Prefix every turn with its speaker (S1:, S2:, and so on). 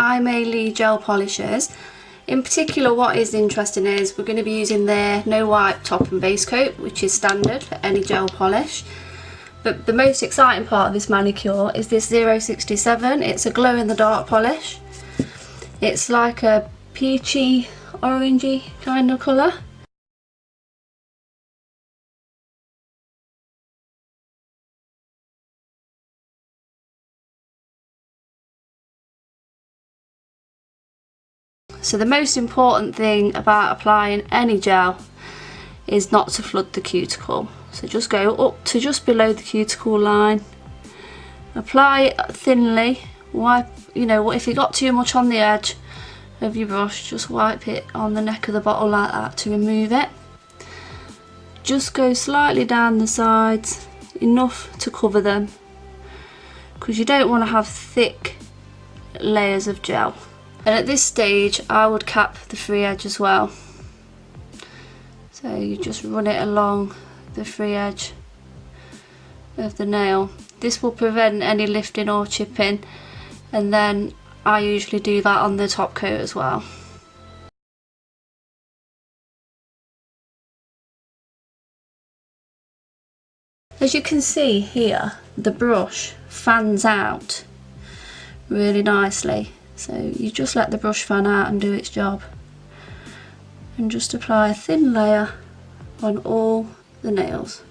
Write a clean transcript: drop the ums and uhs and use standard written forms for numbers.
S1: AIMEILI gel polishes. In particular, what is interesting is we're going to be using their no wipe top and base coat, which is standard for any gel polish. But the most exciting part of this manicure is this 067. It's a glow in the dark polish. It's like a peachy, orangey kind of colour. So the most important thing about applying any gel is not to flood the cuticle. So just go up to just below the cuticle line, apply it thinly, wipe, you know, if you got too much on the edge of your brush, just wipe it on the neck of the bottle like that to remove it. Just go slightly down the sides, enough to cover them, because you don't want to have thick layers of gel. And at this stage I would cap the free edge as well. So you just run it along the free edge of the nail. This will prevent any lifting or chipping, and then I usually do that on the top coat as well. As you can see here, the brush fans out really nicely. So you just let the brush fan out and do its job, and just apply a thin layer on all the nails.